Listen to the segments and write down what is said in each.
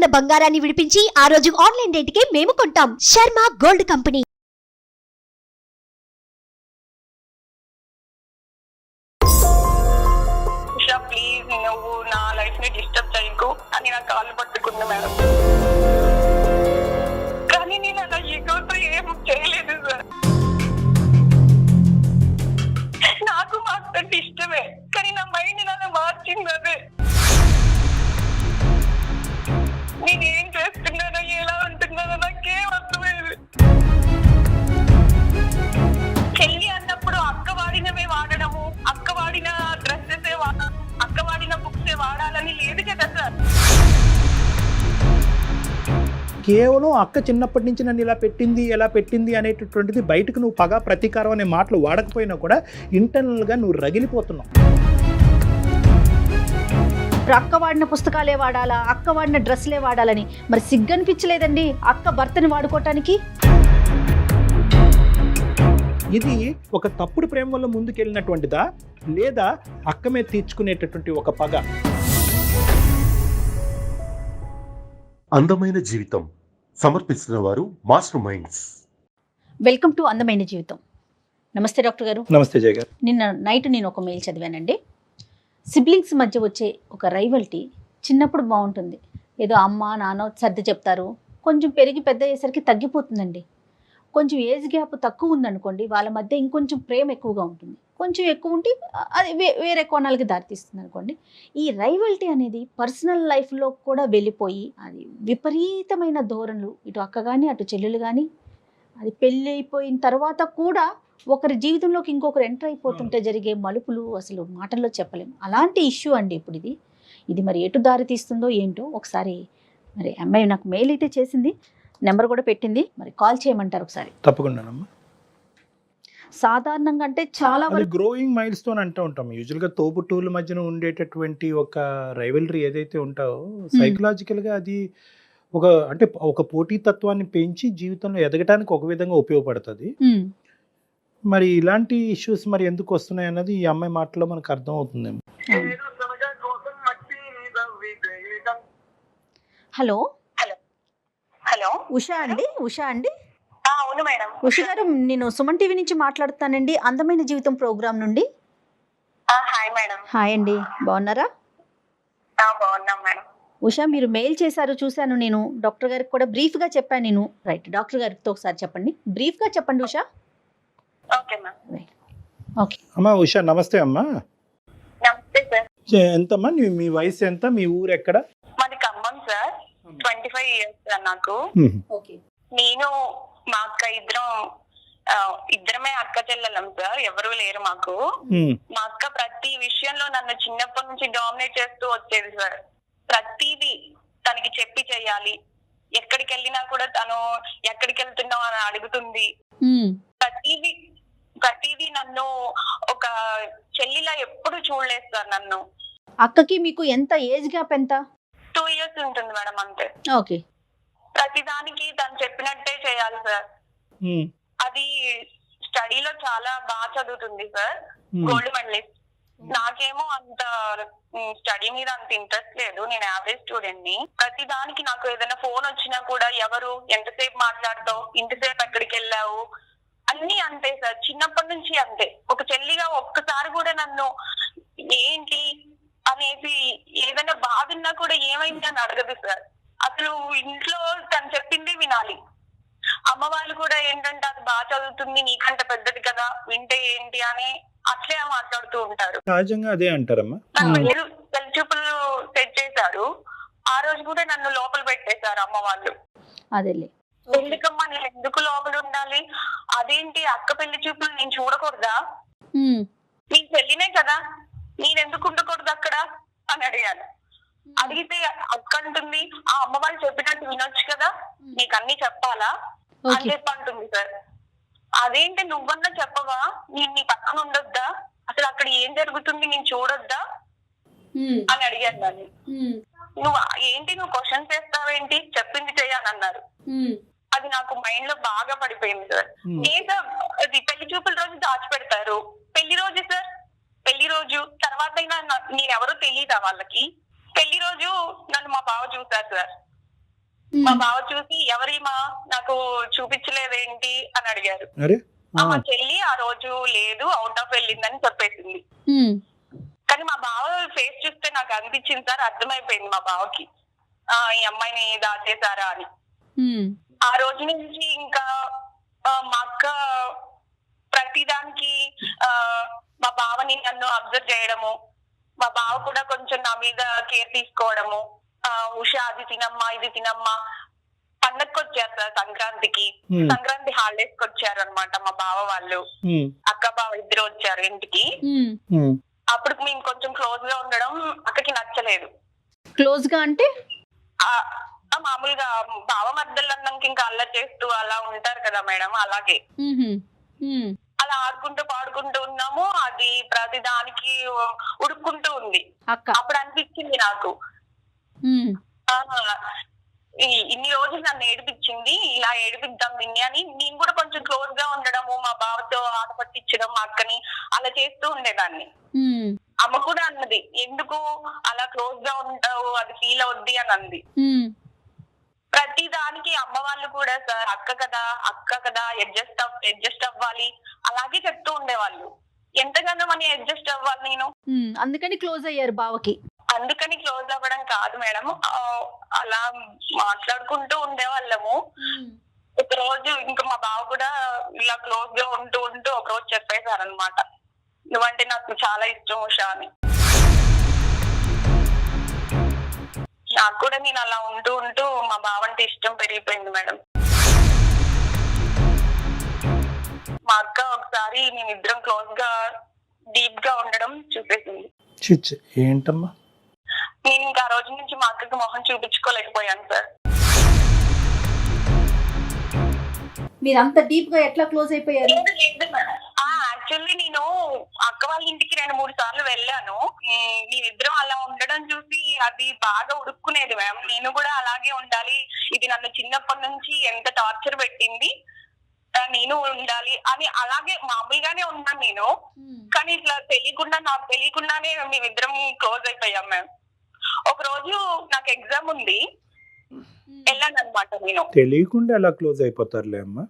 ఉన్న బంగారాన్ని విడిపించి ఆ రోజు ఆన్లైన్ రేటుకే మేము కొంటాం. Sharma gold company. ప్లీజ్ నువ్వు నా లైఫ్ ని డిస్టర్బ్ చేయకు అని నా కాళ్ళు పట్టుకుంది మేడం. కానీ నేను అలా ఈగోతో ఏం చేయలేదు సార్. నాకు మాత్రం ఇష్టమే, కానీ నా మైండ్ అలా మార్చింది అదే. నేనేం చేస్తున్నానో ఎలా ఉంటున్నానో నాకేం అర్థమయ్యేది. చెల్లి అన్నప్పుడు అక్క వాడినవే వాడడము, అక్క వాడిన డ్రెస్సెస్ అక్క వాడిన బుక్స్ వాడాలని లేదు కదా సార్. కేవలం అక్క చిన్నప్పటి నుంచి నన్ను ఇలా పెట్టింది ఎలా పెట్టింది అనేటటువంటిది బయటకు నువ్వు పగ ప్రతీకారం అనే మాటలు వాడకపోయినా కూడా ఇంటర్నల్గా నువ్వు రగిలిపోతున్నావు. అక్క వాడిన పుస్తకాలే వాడాలా, అక్క వాడిన డ్రెస్లే వాడాలని మరి సిగ్గనిపించలేదండి అక్క భర్తని వాడుకోవటానికి? ఇది ఒక తప్పుడు ప్రేమ వల్ల ముందుకెళ్ళినటువంటిదా లేదా అక్క మీద తీర్చుకునేటటువంటి ఒక పగ? అందమైన జీవితం సమర్పిస్తున్న వారు మాస్టర్ మైండ్స్. వెల్కమ్ టు అందమైన జీవితం. నమస్తే డాక్టర్ గారు. నమస్తే జయ గారు. నిన్న నైట్ నేను ఒక మెయిల్ చదివానండి. సిబ్లింగ్స్ మధ్య వచ్చే ఒక రైవల్టీ చిన్నప్పుడు బాగుంటుంది, ఏదో అమ్మ నాన్న సర్ది చెప్తారు, కొంచెం పెరిగి పెద్ద అయ్యేసరికి తగ్గిపోతుందండి. కొంచెం ఏజ్ గ్యాప్ తక్కువ ఉందనుకోండి, వాళ్ళ మధ్య ఇంకొంచెం ప్రేమ ఎక్కువగా ఉంటుంది. కొంచెం ఎక్కువ ఉంటే అది వేరే కోణాలకి దారితీస్తుంది అనుకోండి. ఈ రైవల్టీ అనేది పర్సనల్ లైఫ్లో కూడా వెళ్ళిపోయి అది విపరీతమైన ధోరణులు, ఇటు అక్క కానీ అటు చెల్లెలు కానీ, అది పెళ్ళి అయిపోయిన తర్వాత కూడా ఒకరి జీవితంలోకి ఇంకొకరు ఎంటర్ అయిపోతుంటే జరిగే మలుపులు అసలు మాటల్లో చెప్పలేము. అలాంటి ఇష్యూ అండి ఇప్పుడు ఇది మరి ఎటు దారి తీస్తుందో ఏంటో. ఒకసారి మరి అమ్మాయి నాకు మెయిల్ అయితే చేసింది, నెంబర్ కూడా పెట్టింది, మరి కాల్ చేయమంటారు ఒకసారి? తప్పకుండానమ్మా. సాధారణంగా అంటే చాలా గ్రోయింగ్ మైల్ స్టోన్ అంటూ ఉంటాం. యూజువల్గా తోబుట్టువుల మధ్యన ఉండేటటువంటి ఒక రైవలరీ ఏదైతే ఉంటావో సైకలాజికల్గా అది ఒక పోటీతత్వాన్ని పెంచి జీవితంలో ఎదగటానికి ఒక విధంగా ఉపయోగపడుతుంది. మరి ఇలాంటి ఇష్యూస్ మరి ఎందుకు వస్తున్నాయి అన్నది ఈ అమ్మాయి మాటలో మనకు అర్థం అవుతుందేమో. హలో హలో ఉషా అండి. అవును మేడం. ఉషా గారు, నేను సుమన్ టీవీ నుంచి మాట్లాడుతానండి, అందమైన జీవితం ప్రోగ్రామ్ నుండి. Hi madam. హాయ్ అండి, బాగున్నారా? బాగున్నాం మేడం. ఉషా, మీరు మెయిల్ చేశారు, చూశాను. నేను డాక్టర్ గారికి కూడా బ్రీఫ్గా చెప్పాను. నేను రైట్, డాక్టర్ గారితో ఒకసారి చెప్పండి, బ్రీఫ్గా చెప్పండి ఉషా. Okay ma'am. ఓకే అమ్మా ఉషా, నమస్తే అమ్మా. నమస్తే సార్. ఎంతమ్మా మీ వయసు ఎంత, మీ ఊరు ఎక్కడ? మాది ఖమ్మం సార్. 25 years సార్ నాకు. ఓకే. నేను మా అక్క ఇద్దరమే అక్క చెల్లెలం సార్, ఎవరు లేరు మాకు. మా అక్క ప్రతి విషయంలో నన్ను చిన్నప్పటి నుంచి డామినేట్ చేస్తూ వచ్చేది సార్. ప్రతిదీ తనకి చెప్పి చెయ్యాలి. ఎక్కడికి వెళ్ళినా కూడా తను ఎక్కడికి వెళ్తున్నావు అని అడుగుతుంది. ప్రతిదీ నన్ను ఒక చెల్లిలా ఎప్పుడు చూడలేదు సార్ నన్ను. అక్కకి మీకు ఎంత ఏజ్ గ్యాప్? ఎంత? 2 years ఉంటుంది మేడం, అంతే. ఓకే. ప్రతిదానికి తను చెప్పినట్టే చేయాలి సార్. అది స్టడీలో చాలా బాగా చదువుతుంది సార్, గోల్డ్ మెడలిస్ట్. నాకేమో అంత స్టడీ మీద అంత ఇంట్రెస్ట్ లేదు, నేను యావరేజ్ స్టూడెంట్ ని. ప్రతి దానికి నాకు ఏదైనా ఫోన్ వచ్చినా కూడా ఎవరు, ఎంతసేపు మాట్లాడతావు, ఇంతసేపు ఎక్కడికి వెళ్ళావు, అన్ని అంతే సార్. చిన్నప్పటి నుంచి అంతే. ఒక చెల్లిగా ఒక్కసారి కూడా నన్ను ఏంటి అనేసి ఏదైనా బాధ ఉన్నా కూడా ఏమైంది అని అడగదు సార్. అసలు ఇంట్లో తను చెప్పింది వినాలి. అమ్మ వాళ్ళు కూడా ఏంటంటే అది బాగా చదువుతుంది, నీకంటే పెద్దది కదా, వింటే ఏంటి అని అట్లే మాట్లాడుతూ ఉంటారు. సహజంగా అదే అంటారమ్మా. పెళ్లి చూపులు సెట్ చేశారు, ఆ రోజు కూడా నన్ను లోపల పెట్టేశారు అమ్మ వాళ్ళు. అదేలే. ఎందుకమ్మా నేను ఎందుకు లోపల ఉండాలి, అదేంటి అక్క పెళ్లి చూపులు నేను చూడకూడదా, నీ పెళ్లినే కదా, నేనెందుకు ఉండకూడదు అక్కడ అని అడిగాను. అడిగితే అక్క అంటుంది, ఆ అమ్మ వాళ్ళు చెప్పినట్టు వినొచ్చు కదా, నీకు అన్ని చెప్పాలా అని చెప్పి అంటుంది సార్. అదేంటి నువ్వన్నా చెప్పవా, నేను నీ పక్కన ఉండొద్దా, అసలు అక్కడ ఏం జరుగుతుంది నేను చూడొద్దా అని అడిగాను దాన్ని. నువ్వు క్వశ్చన్స్ వేస్తావేంటి, చెప్పింది చెయ్యాలన్నారు. అది నాకు మైండ్ లో బాగా పడిపోయింది సార్. అది పెళ్లి చూపుల రోజు దాచిపెడతారు, పెళ్లి రోజు సార్, పెళ్లి రోజు తర్వాత అయినా నేనెవరో తెలియదా వాళ్ళకి. పెళ్లి రోజు నన్ను మా బావ చూసారు సార్. మా బావ చూసి ఎవరిమా నాకు చూపించలేదేంటి అని అడిగారు. అరే మా చెల్లి ఆ రోజు లేదు, అవుట్ ఆఫ్ వెళ్ళిందని చెప్పేసింది. కానీ మా బావ ఫేస్ చూస్తే నాకు అనిపించింది సార్, అర్థమైపోయింది మా బావకి ఈ అమ్మాయిని దాచేశారా అని. ఆ రోజు నుంచి ఇంకా మా అక్క ప్రతిదానికి మా బావని నన్ను అబ్జర్వ్ చేయడము, మా బావ కూడా కొంచెం నా మీద కేర్ తీసుకోవడము. ఉషా అది తినమ్మా ఇది తినమ్మా. పండగకి వచ్చారు సార్ సంక్రాంతికి, సంక్రాంతి హాలిడేస్ కి వచ్చారు అనమాట మా బావ వాళ్ళు, అక్క బావ ఇద్దరు వచ్చారు ఇంటికి. అప్పుడు మేము కొంచెం క్లోజ్ గా ఉండడం అక్కకి నచ్చలేదు. క్లోజ్ గా అంటే మామూలుగా బావ మధ్యలో అన్నాక ఇంకా అల్లరి చేస్తూ అలా ఉంటారు కదా మేడం, అలాగే అలా ఆడుకుంటూ పాడుకుంటూ ఉన్నాము. అది ప్రతి దానికి ఉడుక్కుంటూ ఉంది. అప్పుడు అనిపించింది నాకు ఇన్ని రోజులు నన్ను ఏడిపించింది, ఇలా ఏడిపిద్దాం దీన్ని అని. నేను కూడా కొంచెం క్లోజ్ గా ఉండడము, మా బావతో ఆట పట్టించడం మా అక్కని అలా చేస్తూ ఉండేదాన్ని. అమ్మ కూడా అన్నది, ఎందుకు అలా క్లోజ్ గా ఉంటావు, అది ఫీల్ అవుద్ది అని అంది. ప్రతి దానికి అమ్మ వాళ్ళు కూడా సార్ అక్క కదా అడ్జస్ట్ అవ్వాలి అలాగే చెప్తూ ఉండేవాళ్ళు. ఎంతగానో మనం అడ్జస్ట్ అవ్వాలి నేను. అందుకని క్లోజ్ అయ్యారు బావకి. అందుకని క్లోజ్ అవ్వడం కాదు మేడం, అలా మాట్లాడుకుంటూ ఉండేవాళ్ళము. ఒక రోజు ఇంకా మా బావ కూడా ఇలా క్లోజ్ గా ఉంటూ ఒక రోజు చెప్పేశారనమాట, నువ్వంటే నాకు చాలా ఇష్టం ఉషా అని. నాకు కూడా నేను అలా ఉంటూ మా బావ అంటే ఇష్టం పెరిగిపోయింది మేడం. మా అక్క ఒకసారి మేమిద్దరం క్లోజ్ గా డీప్ గా ఉండడం చూసేసింది. ఏంటమ్మా? నేను ఇంకా ఆ రోజు నుంచి మా అక్కకి మొహం చూపించుకోలేకపోయాను సార్. మీరంత డీప్ గా ఎట్లా క్లోజ్ అయిపోయారు? యాక్చువల్లీ నేను అక్క వాళ్ళ ఇంటికి 2-3 సార్లు వెళ్ళాను. మేమిద్దరం అలా ఉండడం చూసి అది బాగా ఉడుక్కునేది మ్యామ్. నేను కూడా అలాగే ఉండాలి, ఇది నన్ను చిన్నప్పటి నుంచి ఎంత టార్చర్ పెట్టింది, నేను ఉండాలి అని అలాగే మామూలుగానే ఉన్నాను నేను. కానీ ఇట్లా నాకు తెలియకుండానే మేమిద్దరం క్లోజ్ అయిపోయాం మ్యామ్. ఒక రోజు నాకు ఎగ్జామ్ ఉంది, వెళ్ళాను అనమాట. నేను తెలియకుండా ఎలా క్లోజ్ అయిపోతారులే అమ్మా.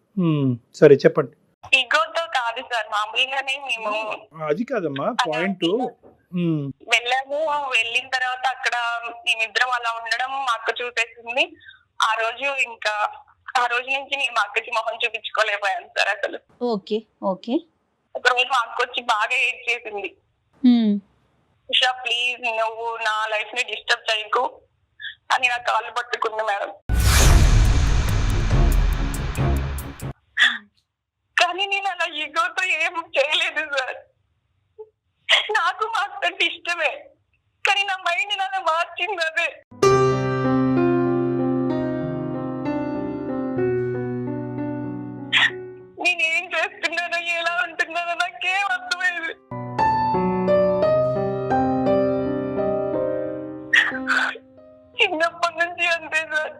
సరే చెప్పండి. ఈగోతో కాదు సార్, మామూలుగానే మేము. అది కాదమ్మా పాయింట్. వెళ్ళాము, వెళ్ళిన తర్వాత అక్కడ మేమిద్దరం అలా ఉండడం మా అక్క చూసేసింది. ఆ రోజు నుంచి నేను మా అక్కకి మొహం చూపించుకోలేకపోయాను సార్ అసలు. ఓకే. ఒక రోజు మా అక్క వచ్చి బాగా ఏడ్ చేసింది, ఉషా ప్లీజ్ నువ్వు నా లైఫ్ ని డిస్టర్బ్ చేయకు అని నా కాళ్ళు పట్టుకుంది మేడం. కానీ నేను అలా ఈగోతో ఏం చేయలేదు సార్. నాకు మా అక్క ఇష్టమే, కానీ నా మైండ్ అలా మార్చింది అదే. నేనేం చేస్తున్నానో ఎలా ఉంటున్నానో నాకేం అర్థమైంది. చిన్నప్పటి నుంచి అంతే సార్,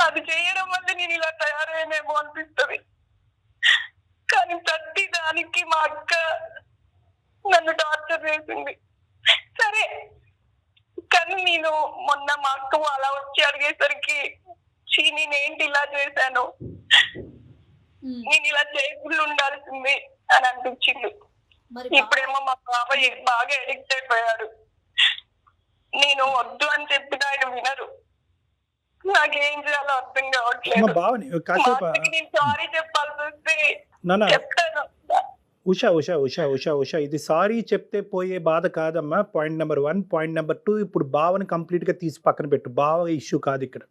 అది చేయడం వల్ల నేను ఇలా తయారైనేమో అనిపిస్తుంది. కానీ ప్రతి దానికి మా అక్క నన్ను టార్చర్ చేసింది. సరే కానీ నేను మొన్న మా అక్క అలా వచ్చి అడిగేసరికి నేనేంటి ఇలా చేశాను, నేను ఇలా చేయకుండా ఉండాల్సింది అని అనిపించింది. ఇప్పుడేమో మా బాబాయ్ బాగా అడిక్ట్ అయిపోయాడు. నేను వద్దు అని చెప్పిన ఆయన వినరు. నాకేం చేయాలో అర్థం కావట్లేదు. నేను సారీ చెప్పాల్సి వస్తే చెప్తాను. ఉషా ఇది సారీ చెప్తే పోయే బాధ కాదమ్మా. Point number 1. పాయింట్ నెంబర్ 2, ఇప్పుడు బావని కంప్లీట్గా తీసి పక్కన పెట్టు. బావ ఇష్యూ కాదు ఇక్కడ.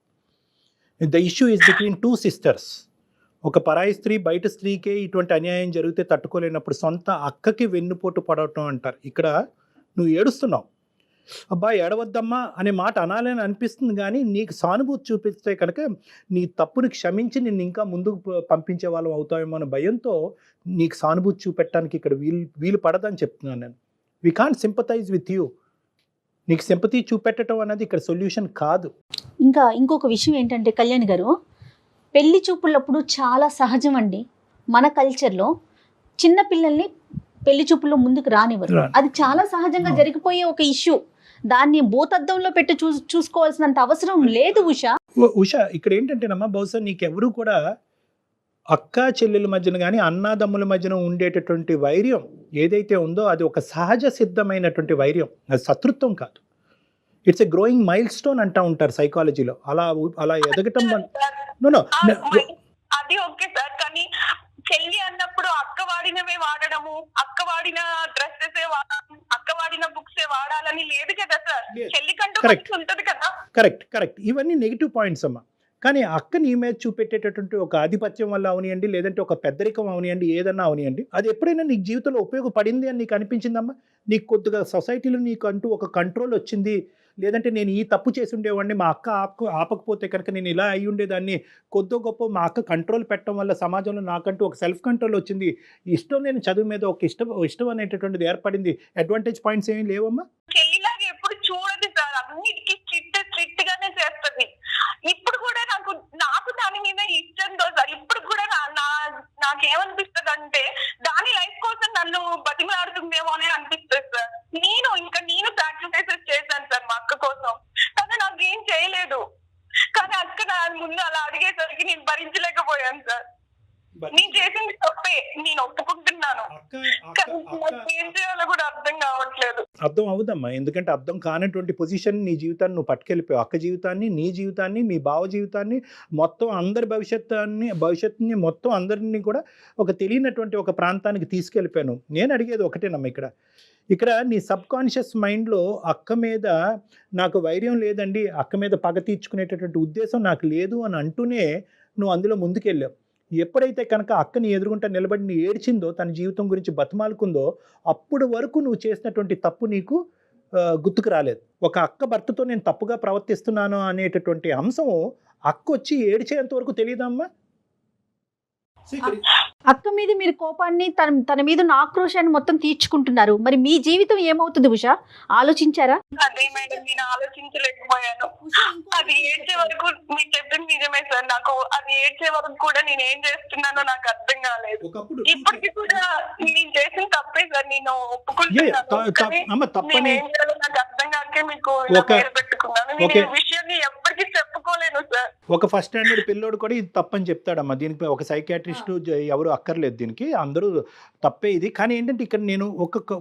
The issue is between 2 sisters. ఒక పరాయి స్త్రీ బయట స్త్రీకే ఇటువంటి అన్యాయం జరిగితే తట్టుకోలేనప్పుడు సొంత అక్కకి వెన్నుపోటు పడటం అంటారు. ఇక్కడ నువ్వు ఏడుస్తున్నావు, అబ్బా ఏడవద్దమ్మా అనే మాట అనాలని అనిపిస్తుంది, కానీ నీకు సానుభూతి చూపిస్తే కనుక నీ తప్పుని క్షమించి నిన్ను ఇంకా ముందుకు పంపించే వాళ్ళం అవుతామేమో అనే భయంతో నీకు సానుభూతి చూపెట్టడానికి ఇక్కడ వీలు పడదని చెప్తున్నాను నేను. We can't sympathise with you. నీకు సింపతి చూపెట్టడం అనేది ఇక్కడ సొల్యూషన్ కాదు. ఇంకా ఇంకొక విషయం ఏంటంటే కళ్యాణ్ గారు, పెళ్లి చూపులప్పుడు చాలా సహజం అండి మన కల్చర్లో చిన్న పిల్లల్ని పెళ్లి చూపుల్లో ముందుకు రానివ్వరు. అది చాలా సహజంగా జరిగిపోయే ఒక ఇష్యూ. దాన్ని భూతద్దంలో పెట్టి చూసుకోవాల్సినంత అవసరం లేదు ఉషా. ఉష ఇక్కడ ఏంటంటేనమ్మా, బహుశా నీకెవరు కూడా అక్క చెల్లెల మధ్యన కానీ అన్నాదమ్ముల మధ్యన ఉండేటటువంటి వైర్యం ఏదైతే ఉందో అది ఒక సహజ సిద్ధమైనటువంటి వైర్యం, అది శత్రుత్వం కాదు. It's a growing mile stone అంటూ ఉంటారు సైకాలజీలో. అలా ఎదగటం నో అది ఓకే సార్, కానీ చెల్లి అన్నప్పుడు అక్క వాడినవే వాడడము, అక్క వాడిన డ్రెస్సెస్ అక్క వాడిన బుక్స్ వాడాలని లేదు కదా సార్. చెల్లి కంటూ ఉంటది కదా. కరెక్ట్ ఇవన్నీ నెగిటివ్ పాయింట్స్ అమ్మా. కానీ అక్క నీ మీద చూపెట్టేటటువంటి ఒక ఆధిపత్యం వల్ల అవనియండి, లేదంటే ఒక పెద్దరికం అవనియండి, ఏదన్నా అవనియండి, అది ఎప్పుడైనా నీకు జీవితంలో ఉపయోగపడింది అని నీకు అనిపించిందమ్మా? నీకు కొద్దిగా సొసైటీలో నీకు అంటూ ఒక కంట్రోల్ వచ్చింది, లేదంటే నేను ఈ తప్పు చేసి ఉండేవాడిని, మా అక్క ఆపకపోతే కనుక నేను ఇలా అయి ఉండేదాన్ని, కొద్దో గొప్ప మా అక్క కంట్రోల్ పెట్టడం వల్ల సమాజంలో నాకంటూ ఒక సెల్ఫ్ కంట్రోల్ వచ్చింది, ఇష్టం లేని చదువు మీద ఒక ఇష్టం అనేటటువంటిది ఏర్పడింది, అడ్వాంటేజ్ పాయింట్స్ ఏమీ లేవమ్మా? చెల్లిలాగా ఎప్పుడు చూడదు సార్, అన్నిటికీ స్ట్రిక్ట్ గానే చేస్తుంది. ఇప్పుడు కూడా నాకు దాని మీద ఇష్టంతో సార్, ఇప్పుడు కూడా నాకేమనిపిస్తుంది అంటే దాని లైఫ్ కోసం నన్ను బతిమలాడుతుందేమో అని అనిపిస్తుంది సార్. నేను సాక్రిఫైసెస్ చేశాను సార్ మా అక్క కోసం, కానీ నాకేం చేయలేదు. కానీ అక్క నా ముందు అలా అడిగేసరికి నేను భరించలేకపోయాను సార్. నేను చేసింది తప్పే, నేను ఒప్పుకుంటున్నాను, ఏం చేయాలో కూడా అర్థం కావట్లేదు. అర్థం అవుదమ్మా, ఎందుకంటే అర్థం కానటువంటి పొజిషన్ నీ జీవితాన్ని నువ్వు పట్టుకెళ్ళిపోయావు. అక్క జీవితాన్ని, నీ జీవితాన్ని, మీ బావ జీవితాన్ని, మొత్తం అందరి భవిష్యత్తుని మొత్తం అందరినీ కూడా ఒక తెలియనటువంటి ఒక ప్రాంతానికి తీసుకెళ్ళిపోయాను. నేను అడిగేది ఒకటేనమ్మా, ఇక్కడ నీ సబ్ కాన్షియస్ మైండ్లో అక్క మీద నాకు వైర్యం లేదండి, అక్క మీద పగ తీర్చుకునేటటువంటి ఉద్దేశం నాకు లేదు అని అంటూనే నువ్వు అందులో ముందుకెళ్ళావు. ఎప్పుడైతే కనుక అక్కని ఎదురుగుంటా నిలబడి ఏడ్చిందో, తన జీవితం గురించి బతిమాలుకుందో, అప్పుడు వరకు నువ్వు చేసినటువంటి తప్పు నీకు గుర్తుకు రాలేదు. ఒక అక్క భర్తతో నేను తప్పుగా ప్రవర్తిస్తున్నాను అనేటటువంటి అంశం అక్క వచ్చి ఏడ్చేంత వరకు తెలియదమ్మా. అక్క మీద మీరు కోపాన్ని, తన మీద ఉన్న ఆక్రోశాన్ని మొత్తం తీర్చుకుంటున్నారు. మరి మీ జీవితం ఏమవుతుంది ఉషా, ఆలోచించారా? అదే మేడం, నేను ఆలోచించలేకపోయాను. అది ఏడ్చే వరకు మీరు చెప్పింది నిజమే సార్, నాకు అది ఏడ్చే వరకు కూడా నేను ఏం చేస్తున్నానో నాకు అర్థం కాలేదు. ఇప్పటికి కూడా నేను చేసిన తప్పే సార్, నేను ఒప్పుకుంటున్నాను. ఏం చేయాలో నాకు అర్థం కాకే మీకు పేరు పెట్టుకున్నాను. నేను ఈ విషయాన్ని ఎప్పటికీ చెప్పుకోలేను సార్. ఒక ఫస్ట్ స్టాండర్డ్ పిల్లోడు కూడా ఇది తప్పని చెప్తాడమ్మా. దీనికి ఒక సైకియాట్రిస్ట్ ఎవరు అక్కర్లేదు, దీనికి అందరూ తప్పే ఇది. కానీ ఏంటంటే ఇక్కడ నేను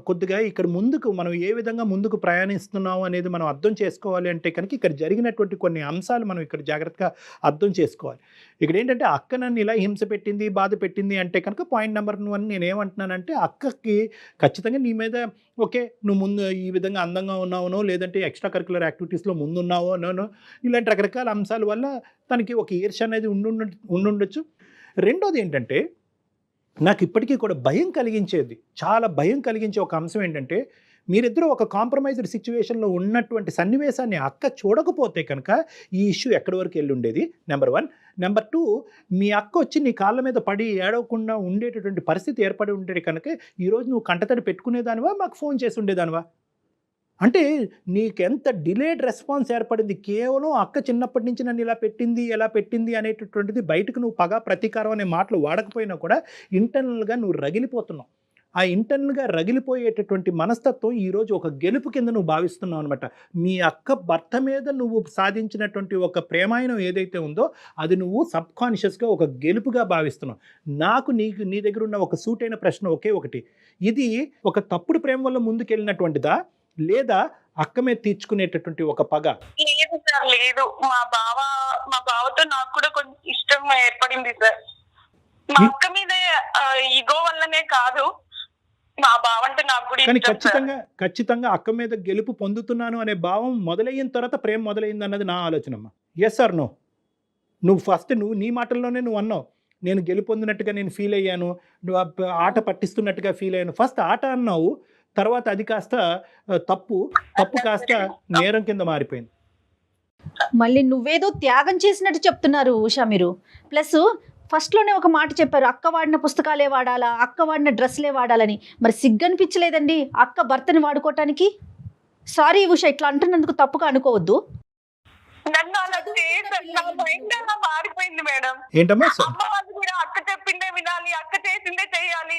కొద్దిగా ఇక్కడ ముందుకు మనం ఏ విధంగా ముందుకు ప్రయాణిస్తున్నాం అనేది మనం అర్థం చేసుకోవాలి అంటే కనుక ఇక్కడ జరిగినటువంటి కొన్ని అంశాలు మనం ఇక్కడ జాగ్రత్తగా అర్థం చేసుకోవాలి. ఇక్కడ ఏంటంటే అక్క నన్ను ఇలా హింస పెట్టింది, బాధ పెట్టింది అంటే కనుక పాయింట్ నెంబర్ 1 నేను ఏమంటున్నానంటే, అక్కకి ఖచ్చితంగా నీ మీద ఓకే, నువ్వు ముందు ఈ విధంగా అందంగా ఉన్నావునో, లేదంటే ఎక్స్ట్రా కరికులర్ యాక్టివిటీస్లో ముందున్నావో నోనో, ఇలాంటి రకరకాల అంశాల వల్ల తనకి ఒక ఈర్ష్య అనేది ఉండుండొచ్చు. రెండోది ఏంటంటే, నాకు ఇప్పటికీ కూడా భయం కలిగించేది, చాలా భయం కలిగించే ఒక అంశం ఏంటంటే, మీరిద్దరూ ఒక కాంప్రమైజ్డ్ సిచ్యువేషన్లో ఉన్నటువంటి సన్నివేశాన్ని అక్క చూడకపోతే కనుక ఈ ఇష్యూ ఎక్కడి వరకు వెళ్ళి ఉండేది, నెంబర్ 1. నెంబర్ 2, మీ అక్క వచ్చి నీ కాళ్ళ మీద పడి ఏడవకుండా ఉండేటటువంటి పరిస్థితి ఏర్పడి ఉండేది కనుక ఈరోజు నువ్వు కంటతడి పెట్టుకునేదానివా, మాకు ఫోన్ చేసి ఉండేదానివా? అంటే నీకెంత డిలేడ్ రెస్పాన్స్ ఏర్పడింది. కేవలం అక్క చిన్నప్పటి నుంచి నన్ను ఇలా పెట్టింది, ఎలా పెట్టింది అనేటటువంటిది బయటకు నువ్వు పగ ప్రతీకారం అనే మాటలు వాడకపోయినా కూడా ఇంటర్నల్గా నువ్వు రగిలిపోతున్నావు. ఆ ఇంటర్నల్గా రగిలిపోయేటటువంటి మనస్తత్వం ఈరోజు ఒక గెలుపు కింద నువ్వు భావిస్తున్నావు అనమాట. మీ అక్క భర్త మీద నువ్వు సాధించినటువంటి ఒక ప్రేమాయణం ఏదైతే ఉందో అది నువ్వు సబ్కాన్షియస్గా ఒక గెలుపుగా భావిస్తున్నావు. నాకు నీ దగ్గర ఉన్న ఒక సూటైన ప్రశ్న ఒకే ఒకటి, ఇది ఒక తప్పుడు ప్రేమ వల్ల ముందుకెళ్ళినటువంటిదా, లేదా అక్క మీద తీర్చుకునేటటువంటి ఒక పగ? లేదు సార్, లేదు. మా బావతో నాకు కూడా కొంచెం ఇష్టం ఏర్పడింది సార్. మా అక్క మీద ఈగో వల్లనే కాదు, మా బావ అంటే నాకు కూడా కానీ ఖచ్చితంగా అక్క మీద గెలుపు పొందుతున్నాను అనే భావం మొదలైన తర్వాత ప్రేమ మొదలైంది అన్నది నా ఆలోచనమ్మా. Yes or no? నువ్వు ఫస్ట్ నీ మాటల్లోనే నువ్వు అన్నావు, నేను గెలుపొందినట్టుగా నేను ఫీల్ అయ్యాను, నువ్వు ఆట పట్టిస్తున్నట్టుగా ఫీల్ అయ్యాను. ఫస్ట్ ఆట అన్నావు, తర్వాత అది కాస్త తప్పు కాస్త నేరం కింద మారిపోయింది. మళ్ళీ నువ్వేదో త్యాగం చేసినట్టు చెప్తున్నారు ఉషా మీరు. ప్లస్ ఫస్ట్లోనే ఒక మాట చెప్పారు, అక్క వాడిన పుస్తకాలే వాడాలా, అక్క వాడిన డ్రెస్లే వాడాలని. మరి సిగ్గనిపించలేదండి అక్క భర్తని వాడుకోవటానికి? సారీ ఉషా, ఇట్లా అంటున్నందుకు తప్పుగా అనుకోవద్దు. నన్ను అలా నా మైండ్ అలా మారిపోయింది మేడం. ఏంటమ్మా? అమ్మ వాళ్ళు కూడా అక్క చెప్పిందే వినాలి, అక్క చేసిందే చేయాలి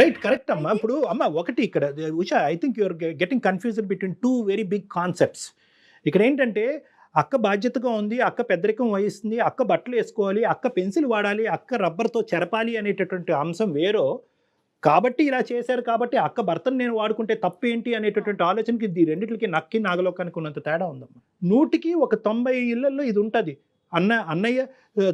రైట్, కరెక్ట్ అమ్మా. ఇప్పుడు అమ్మ ఒకటి ఇక్కడ Usha, I think you're getting confused between two very big concepts. ఇక్కడ ఏంటంటే అక్క బాధ్యతగా ఉంది, అక్క పెద్దరికం వహిస్తుంది, అక్క బట్టలు వేసుకోవాలి, అక్క పెన్సిల్ వాడాలి, అక్క రబ్బర్తో చెరపాలి అనేటటువంటి అంశం వేరో, కాబట్టి ఇలా చేశారు కాబట్టి అక్క భర్తను నేను వాడుకుంటే తప్పు ఏంటి అనేటటువంటి ఆలోచనకి ఈ రెండిట్లకి నక్కి నాగలోకానికి ఉన్నంత తేడా ఉందమ్మా. 100కి 90 ఇళ్లలో ఇది ఉంటుంది. అన్నయ్య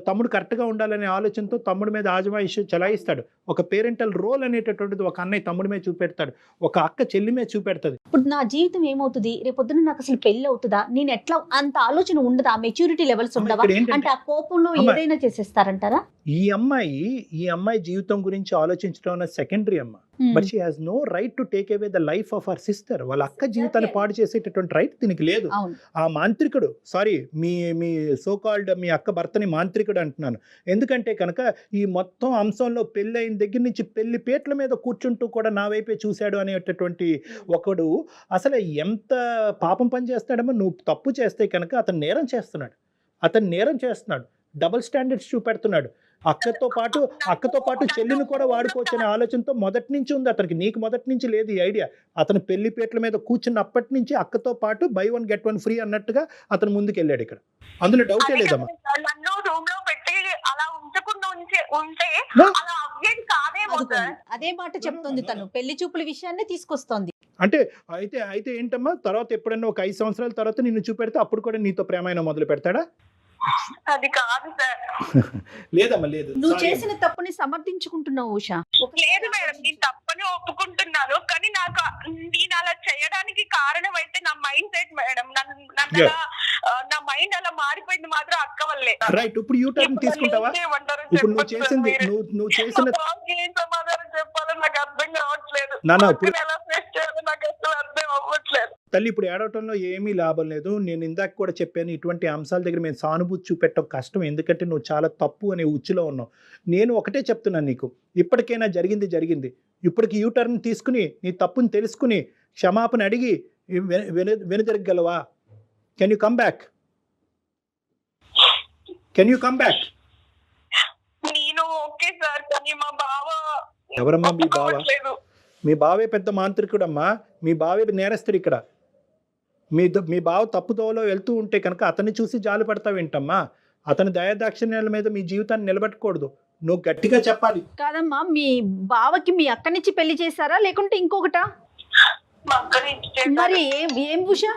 తమ్ముడు కరెక్ట్గా ఉండాలనే ఆలోచనతో తమ్ముడి మీద ఆజమాయిషి చలాయిస్తాడు. ఒక పేరెంటల్ రోల్ అనేటటువంటిది ఒక అన్నయ్య తమ్ముడి మీద చూపెడతాడు, ఒక అక్క చెల్లి మీద చూపెడుతుంది. ఇప్పుడు నా జీవితం ఏమవుతుంది, రేపొద్దున నాకు అసలు పెళ్లి అవుతుందా, నేను ఎట్లా అంత ఆలోచన ఉండదా, మెచ్యూరిటీ లెవెల్స్ ఉండవా ఇక్కడ ఏంటంటే- అంటే ఆ కోపంలో ఏదైనా చేసేస్తారంటారా? ఈ అమ్మాయి జీవితం గురించి ఆలోచించడం అన్న సెకండరీ అమ్మ. But she has no right to take away the life of our sister. వాళ్ళ అక్క జీవితాన్ని పాడు చేసేటటువంటి రైట్ దీనికి లేదు. అవును. ఆ మాంత్రికుడు, సారీ మీ సో కాల్డ్ మీ అక్క భర్తని మాంత్రికుడు అంటున్నాను. ఎందుకంటే కనుక ఈ మొత్తం అంశంలో పెళ్ళి అయిన దగ్గర నుంచి పెళ్లి పీటల మీద కూర్చుంటూ కూడా నా వైపే చూశాడు అనేటటువంటి ఒకడు అసలు ఎంత పాపం పని చేస్తాడమ్మా. నువ్వు తప్పు చేస్తే కనుక అతను నేరం చేస్తున్నాడు. డబుల్ స్టాండర్డ్స్ చూపెడుతున్నాడు. అక్కతో పాటు చెల్లిని కూడా వాడుకోవచ్చు అనే ఆలోచనతో మొదటి నుంచి ఉంది అతనికి. నీకు మొదటి నుంచి లేదు ఈ ఐడియా. అతను పెళ్లి పీటల మీద కూర్చున్నప్పటి నుంచి అక్కతో పాటు buy one get one free అన్నట్టుగా అతను ముందుకెళ్ళాడు. ఇక్కడ అందులో డౌటే లేదమ్మా. నన్ను రూమ్ లో పెట్టి అలా ఉంచకుండా ఉంటే No. అలా అవ్వేది కాదేమో సార్. అదే మాట చెప్తుంది తను, పెళ్లి చూపుల విషయాన్ని తీసుకొస్తోంది. అంటే అయితే ఏంటమ్మా, తర్వాత ఎప్పుడన్నా ఒక 5 సంవత్సరాల తర్వాత నిన్ను చూపెడితే అప్పుడు కూడా నీతో ప్రేమైన మొదలు పెడతాడా? అది కాదు సార్. లేదమ్మా, లేదు. నువ్వు Sorry చేసిన తప్పుని సమర్థించుకుంటున్నావు ఉషా. లేదు మేడం, నేను తప్పని ఒప్పుకుంటున్నాను, కానీ నేను అలా చేయడానికి కారణం అయితే నా మైండ్ సెట్ మేడం. నన్ను Yeah. నా మైండ్ అలా మారిపోయింది మాత్రం అక్క వల్లే. రైట్. ఇప్పుడు యూ టర్న్ తీసుకుంటావా? ఇప్పుడు నువ్వు చేసింది నువ్వు చేసిన ఏం సమాధానం చెప్పాలో నాకు అర్థం కావట్లేదు. నాన్న, ఇప్పుడు ఎలా ఫేస్ చేయాలో నాకు అసలు అర్థం అవ్వట్లేదు. తల్లి, ఇప్పుడు ఏడవటంలో ఏమీ లాభం లేదు. నేను ఇందాక కూడా చెప్పాను, ఇటువంటి అంశాల దగ్గర మేము సానుభూతి చూపెట్టడం కష్టం. ఎందుకంటే నువ్వు చాలా తప్పు అనే ఉచ్చులో ఉన్నావు. నేను ఒకటే చెప్తున్నాను నీకు, ఇప్పటికైనా జరిగింది. ఇప్పటికి యూ టర్న్ తీసుకుని నీ తప్పుని తెలుసుకుని క్షమాపణ అడిగి వెనుదిరగలవా? Can you come back? నేను ఓకే సార్, కానీ మా బావ ఎవరమ్మా మీ బావ? ఒప్పుకోవట్లేదు. మీ బావే పెద్ద మాంత్రికుడమ్మా. మీ బావే నేరస్తుడు ఇక్కడ. మీ బావ తప్పుదోవలో వెళ్తూ ఉంటే కనుక అతన్ని చూసి జాలి పడతావేంటమ్మా? అతని దయాదాక్షిణ్యాల మీద మీ జీవితాన్ని నిలబెట్టకూడదు. నువ్వు గట్టిగా చెప్పాలి. కాదమ్మా, మీ బావకి మీ అక్కనిచ్చి పెళ్లి చేశారా లేకుంటే ఇంకొకటా? మా అక్కని ఇచ్చేసారు. మరి ఏం ఉషా?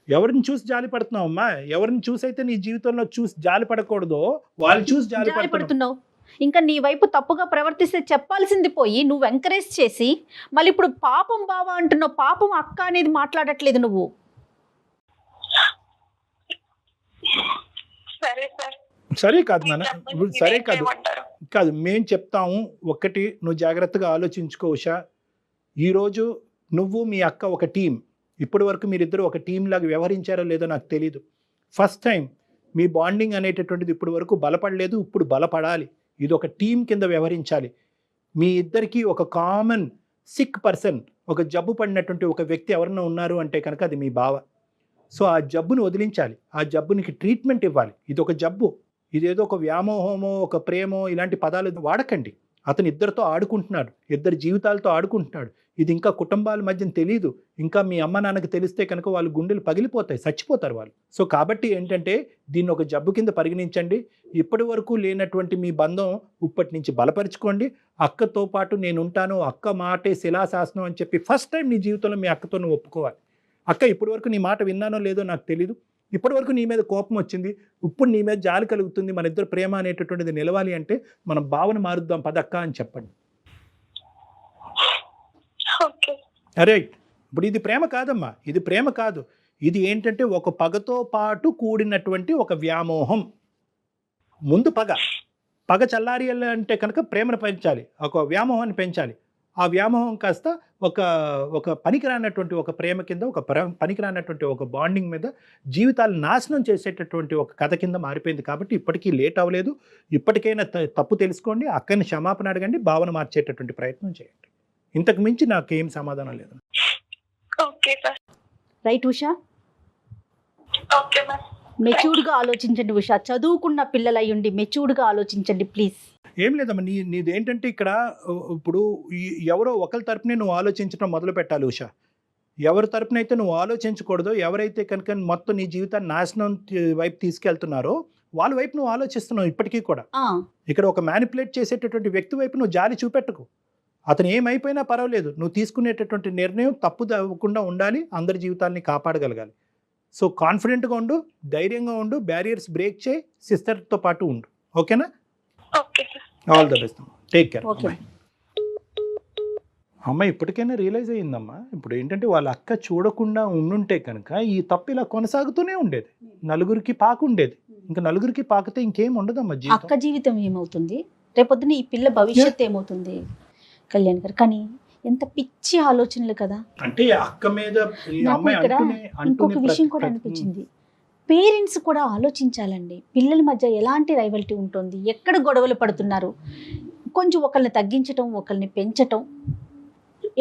ఎవరిని చూసి జాలి పడుతున్నావు అమ్మా? ఎవరిని చూసి అయితే నీ జీవితంలో చూసి జాలి పడకూడదో వాళ్ళు చూసి జాలి పడుతున్నావు. పడుతున్నావు. ఇంకా నీ వైపు తప్పుగా ప్రవర్తిస్తే చెప్పాల్సింది పోయి నువ్వు ఎంకరేజ్ చేసి మళ్ళీ ఇప్పుడు పాపం బావ అంటున్నావు. పాపం అక్క అనేది మాట్లాడట్లేదు నువ్వు. సరే సార్. సరే కాదు నాన్న, ఇప్పుడు సరే కాదు ఏమంటారు? కాదు మేము చెప్తాము. ఒకటి నువ్వు జాగ్రత్తగా ఆలోచించుకో ఉషా. ఈరోజు నువ్వు మీ అక్క ఒక టీం. ఇప్పటి వరకు మీరిద్దరు ఒక టీం లాగా వ్యవహరించారో లేదో నాకు తెలీదు. ఫస్ట్ టైం మీ బాండింగ్ అనేటటువంటిది ఇప్పటి వరకు బలపడలేదు, ఇప్పుడు బలపడాలి. ఇది ఒక టీం కింద వ్యవహరించాలి. మీ ఇద్దరికి ఒక కామన్ సిక్ పర్సన్, ఒక జబ్బు పడినటువంటి ఒక వ్యక్తి ఎవరన్నా ఉన్నారు అంటే కనుక అది మీ బావ. సో ఆ జబ్బును వదిలించాలి, ఆ జబ్బునికి ట్రీట్మెంట్ ఇవ్వాలి. ఇది ఒక జబ్బు, ఇదేదో ఒక వ్యామోహమో ఒక ప్రేమో ఇలాంటి పదాలు వాడకండి. అతను ఇద్దరితో ఆడుకుంటున్నాడు, ఇద్దరి జీవితాలతో ఆడుకుంటున్నాడు. ఇది ఇంకా కుటుంబాల మధ్యన తెలీదు. ఇంకా మీ అమ్మ నాన్నకి తెలిస్తే కనుక వాళ్ళు గుండెలు పగిలిపోతాయి, చచ్చిపోతారు వాళ్ళు. సో కాబట్టి ఏంటంటే దీన్ని ఒక జబ్బు కింద పరిగణించండి. ఇప్పటి వరకు లేనటువంటి మీ బంధం ఇప్పటి నుంచి బలపరుచుకోండి. అక్కతో పాటు నేను ఉంటాను, అక్క మాటే శిలాశాసనం అని చెప్పి ఫస్ట్ టైం నీ జీవితంలో మీ అక్కతో నువ్వు ఒప్పుకోవాలి. అక్క ఇప్పటి వరకు నీ మాట విన్నానో లేదో నాకు తెలీదు, ఇప్పటి వరకు నీ మీద కోపం వచ్చింది, ఇప్పుడు నీ మీద జాలి కలుగుతుంది, మన ఇద్దరు ప్రేమ అనేటటువంటిది నిలవాలి అంటే మనం భావన మారుద్దాం పదక్క అని చెప్పండి. ఓకే. అరే ఇప్పుడు ఇది ప్రేమ కాదమ్మా, ఇది ప్రేమ కాదు. ఇది ఏంటంటే ఒక పగతో పాటు కూడినటువంటి ఒక వ్యామోహం. ముందు పగ చల్లారి అంటే కనుక ప్రేమను పెంచాలి, ఒక వ్యామోహాన్ని పెంచాలి. ఆ వ్యామోహం కాస్త ఒక పనికిరానటువంటి ఒక ప్రేమ కింద, ఒక పనికిరానటువంటి ఒక బాండింగ్ మీద జీవితాలు నాశనం చేసేటటువంటి ఒక కథ కింద మారిపోయింది. కాబట్టి ఇప్పటికీ లేట్ అవ్వలేదు. ఇప్పటికైనా తప్పు తెలుసుకోండి, అక్కని క్షమాపణ అడగండి, భావన మార్చేటటువంటి ప్రయత్నం చేయండి. ఇంతకు మించి నాకేం సమాధానం లేదు. Okay sir. Right Usha? Okay ma'am. మెచ్యూర్డ్గా ఆలోచించండి ఉషా, చదువుకున్న పిల్లలు అయ్యుండి మెచ్యూర్డ్గా ఆలోచించండి ప్లీజ్. ఏం లేదమ్మా, నీదేంటంటే ఇక్కడ ఇప్పుడు ఎవరో ఒకరి తరపునే నువ్వు ఆలోచించడం మొదలు పెట్టాలి ఉషా. ఎవరి తరపున అయితే నువ్వు ఆలోచించకూడదో, ఎవరైతే కనుక మొత్తం నీ జీవితాన్ని నాశనం వైపు తీసుకెళ్తున్నారో వాళ్ళ వైపు నువ్వు ఆలోచిస్తున్నావు ఇప్పటికీ కూడా. ఇక్కడ ఒక మ్యానిపులేట్ చేసేటటువంటి వ్యక్తి వైపు నువ్వు జాలి చూపెట్టకు. అతను ఏమైపోయినా పర్వాలేదు, నువ్వు తీసుకునేటటువంటి నిర్ణయం తప్పు అవ్వకుండా ఉండాలి, అందరి జీవితాన్ని కాపాడగలగాలి. సో కాన్ఫిడెంట్గా ఉండు, ధైర్యంగా ఉండు, బ్యారియర్స్ బ్రేక్ చేయి, సిస్టర్తో పాటు ఉండు. ఓకేనా? Okay all the best. Take care. Okay. అమ్మ ఇప్పటికైనా రియలైజ్ అయ్యిందమ్మా. ఇప్పుడు ఏంటంటే వాళ్ళ అక్క చూడకుండా ఉండుంటే కనుక ఈ తప్పు ఇలా కొనసాగుతూనే ఉండేది, నలుగురికి పాకుండేది. ఇంకా నలుగురికి పాకితే ఇంకేం ఉండదమ్మా జీవితం. అక్క జీవితం ఏమవుతుంది, రేపొద్దున ఈ పిల్ల భవిష్యత్తు ఏమవుతుంది కళ్యాణ్ గారు? కానీ ఎంత పిచ్చి ఆలోచనలు కదా. అంటే అక్క మీద ఈ నాకు అమ్మాయి ఇక్కడ అంటూనే ఇంకొక విషయం కూడా అనిపించింది, పేరెంట్స్ కూడా ఆలోచించాలండి. పిల్లల మధ్య ఎలాంటి రైవల్టీ ఉంటుంది, ఎక్కడ గొడవలు పడుతున్నారు, కొంచెం ఒకరిని తగ్గించటం, ఒకరిని పెంచటం.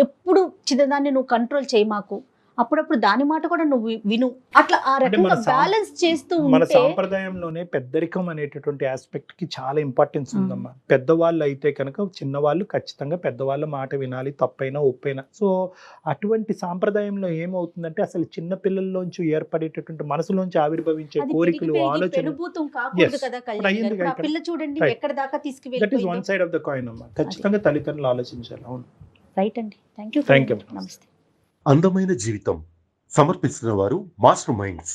ఎప్పుడు చిన్నదాన్ని నువ్వు కంట్రోల్ చేయి మాకు, అప్పుడప్పుడు దాని మాట కూడా నువ్వు విను, అట్లా ఆ రకంగా బ్యాలెన్స్ చేస్తూ మన ఉంటే. సాంప్రదాయంలోనే పెద్దరికం అనేటటువంటి ఆస్పెక్ట్ కి చాలా ఇంపార్టెన్స్ ఉందమ్మా. పెద్దవాళ్ళు అయితే కనుక చిన్నవాళ్ళు ఖచ్చితంగా పెద్దవాళ్ళ మాట వినాలి, తప్పైనా ఒప్పైనా. సో అటువంటి సాంప్రదాయంలో ఏమవుతుందంటే అసలు చిన్న పిల్లల్లోంచి ఏర్పడేటటువంటి మనసులోంచి ఆవిర్భవించే అది కోరికలు, పెరిగి ఆలోచనలు, పెనుభూతం కాకూడదు Yes. కదా ఇప్పుడు కళ్యాణ్ అయ్యింది గారు. ఆ ఇక్కడ. పిల్ల చూడండి Right. ఎక్కడ దాకా దట్ ఈస్ తీసుకువెళ్ళిపోయిందో. One side of the coin అమ్మా. ఖచ్చితంగా తల్లిదండ్రులు ఆలోచించాలి. అవును, రైట్ అండి. Thank you. Thank you. నమస్తే. అందమైన జీవితం సమర్పిస్తున్న వారు మాస్టర్ మైండ్స్.